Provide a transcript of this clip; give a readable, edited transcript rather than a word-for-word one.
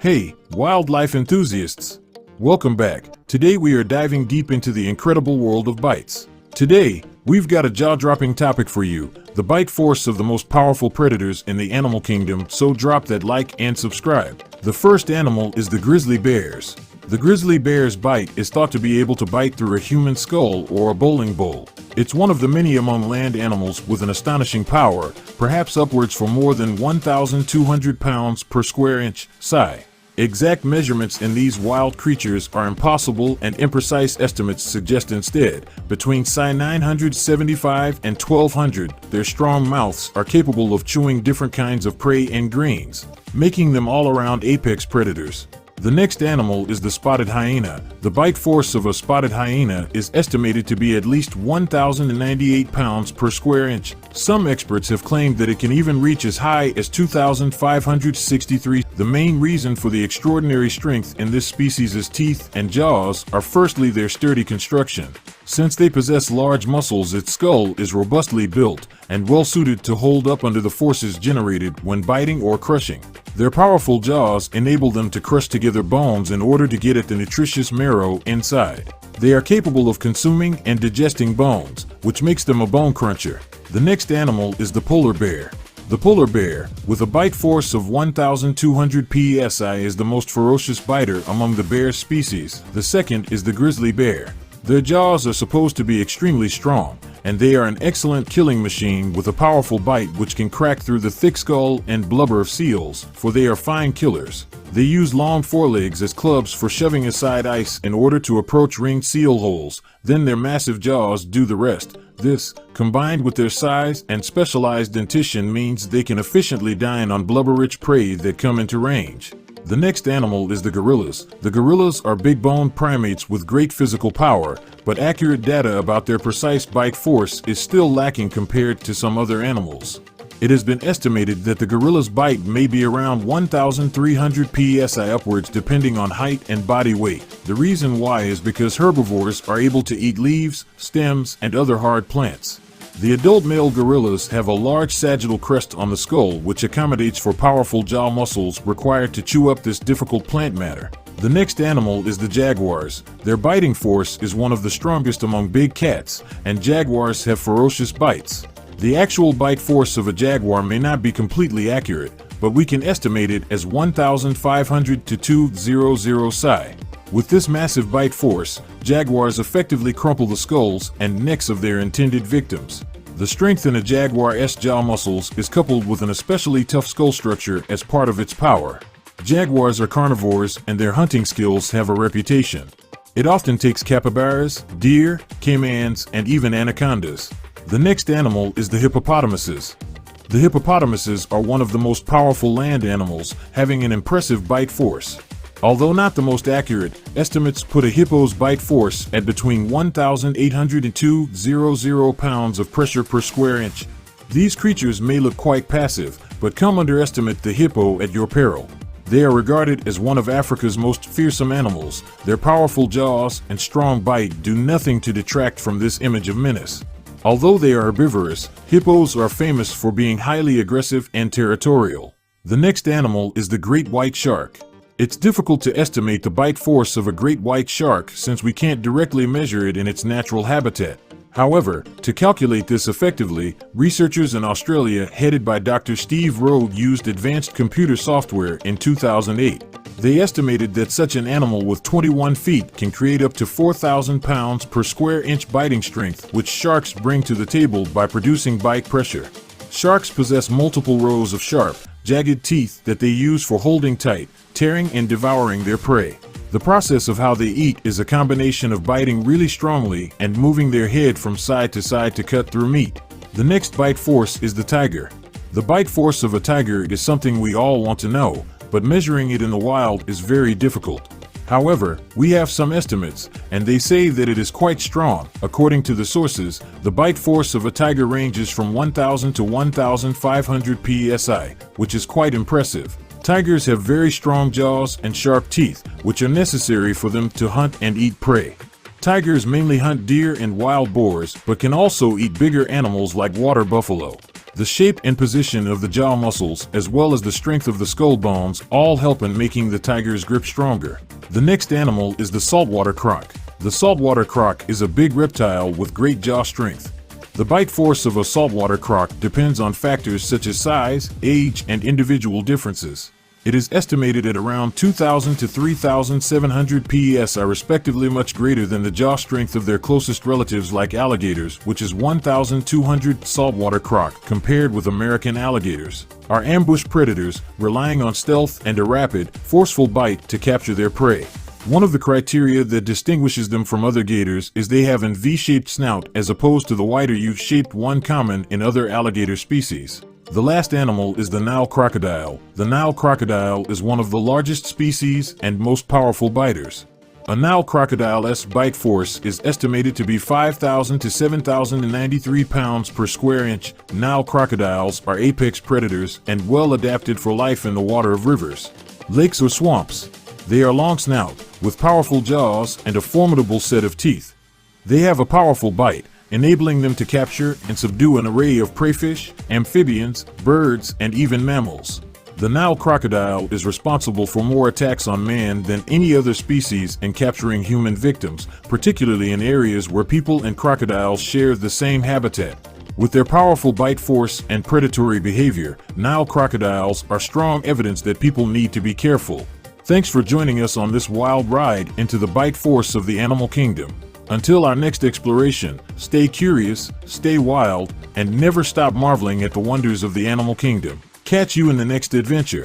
Hey, wildlife enthusiasts! Welcome back. Today we are diving deep into the incredible world of bites. Today, we've got a jaw-dropping topic for you, the bite force of the most powerful predators in the animal kingdom, so drop that like and subscribe. The first animal is the grizzly bears. The grizzly bear's bite is thought to be able to bite through a human skull or a bowling ball. It's one of the many among land animals with an astonishing power, perhaps upwards for more than 1,200 pounds per square inch, psi. Exact measurements in these wild creatures are impossible, and imprecise estimates suggest instead between psi 975 and 1,200. Their strong mouths are capable of chewing different kinds of prey and grains, making them all-around apex predators. The next animal is the spotted hyena. The bite force of a spotted hyena is estimated to be at least 1,098 pounds per square inch. Some experts have claimed that it can even reach as high as 2,563. The main reason for the extraordinary strength in this species' teeth and jaws are firstly their sturdy construction. Since they possess large muscles, its skull is robustly built and well suited to hold up under the forces generated when biting or crushing. Their powerful jaws enable them to crush together bones in order to get at the nutritious marrow inside. They are capable of consuming and digesting bones, which makes them a bone cruncher. The next animal is the polar bear. The polar bear, with a bite force of 1,200 psi, is the most ferocious biter among the bear species. The second is the grizzly bear. Their jaws are supposed to be extremely strong, and they are an excellent killing machine with a powerful bite which can crack through the thick skull and blubber of seals, for they are fine killers. They use long forelegs as clubs for shoving aside ice in order to approach ringed seal holes, then their massive jaws do the rest. This, combined with their size and specialized dentition, means they can efficiently dine on blubber-rich prey that come into range. The next animal is the gorillas. The gorillas are big-boned primates with great physical power, but accurate data about their precise bite force is still lacking compared to some other animals. It has been estimated that the gorilla's bite may be around 1,300 psi upwards depending on height and body weight. The reason why is because herbivores are able to eat leaves, stems, and other hard plants. The adult male gorillas have a large sagittal crest on the skull which accommodates for powerful jaw muscles required to chew up this difficult plant matter. The next animal is the jaguars. Their biting force is one of the strongest among big cats, and jaguars have ferocious bites. The actual bite force of a jaguar may not be completely accurate, but we can estimate it as 1,500 to 2,000 psi. With this massive bite force, jaguars effectively crumple the skulls and necks of their intended victims. The strength in a jaguar's jaw muscles is coupled with an especially tough skull structure as part of its power. Jaguars are carnivores, and their hunting skills have a reputation. It often takes capybaras, deer, caimans, and even anacondas. The next animal is the hippopotamuses. The hippopotamuses are one of the most powerful land animals, having an impressive bite force. Although not the most accurate, estimates put a hippo's bite force at between 1,800 and 2,000 pounds of pressure per square inch. These creatures may look quite passive, but come underestimate the hippo at your peril. They are regarded as one of Africa's most fearsome animals. Their powerful jaws and strong bite do nothing to detract from this image of menace. Although they are herbivorous, hippos are famous for being highly aggressive and territorial. The next animal is the great white shark. It's difficult to estimate the bite force of a great white shark since we can't directly measure it in its natural habitat. However, to calculate this effectively, researchers in Australia headed by Dr. Steve Rode used advanced computer software in 2008. They estimated that such an animal with 21 feet can create up to 4,000 pounds per square inch biting strength, which sharks bring to the table by producing bite pressure. Sharks possess multiple rows of sharp, jagged teeth that they use for holding tight, tearing and devouring their prey. The process of how they eat is a combination of biting really strongly and moving their head from side to side to cut through meat. The next bite force is the tiger. The bite force of a tiger is something we all want to know, but measuring it in the wild is very difficult. However, we have some estimates, and they say that it is quite strong. According to the sources, the bite force of a tiger ranges from 1,000 to 1,500 psi, which is quite impressive. Tigers have very strong jaws and sharp teeth, which are necessary for them to hunt and eat prey. Tigers mainly hunt deer and wild boars, but can also eat bigger animals like water buffalo. The shape and position of the jaw muscles, as well as the strength of the skull bones, all help in making the tiger's grip stronger. The next animal is the saltwater croc. The saltwater croc is a big reptile with great jaw strength. The bite force of a saltwater croc depends on factors such as size, age, and individual differences. It is estimated at around 2,000 to 3,700 psi, respectively, much greater than the jaw strength of their closest relatives like alligators, which is 1,200. Saltwater croc, compared with American alligators, are ambush predators, relying on stealth and a rapid, forceful bite to capture their prey. One of the criteria that distinguishes them from other gators is they have an V-shaped snout as opposed to the wider U-shaped one common in other alligator species. The last animal is the Nile crocodile. The Nile crocodile is one of the largest species and most powerful biters. A Nile crocodile's bite force is estimated to be 5,000 to 7,093 pounds per square inch. Nile crocodiles are apex predators and well adapted for life in the water of rivers, lakes, or swamps. They are long snout, with powerful jaws and a formidable set of teeth. They have a powerful bite, enabling them to capture and subdue an array of preyfish, amphibians, birds, and even mammals. The Nile crocodile is responsible for more attacks on man than any other species in capturing human victims, particularly in areas where people and crocodiles share the same habitat. With their powerful bite force and predatory behavior, Nile crocodiles are strong evidence that people need to be careful. Thanks for joining us on this wild ride into the bite force of the animal kingdom. Until our next exploration, stay curious, stay wild, and never stop marveling at the wonders of the animal kingdom. Catch you in the next adventure.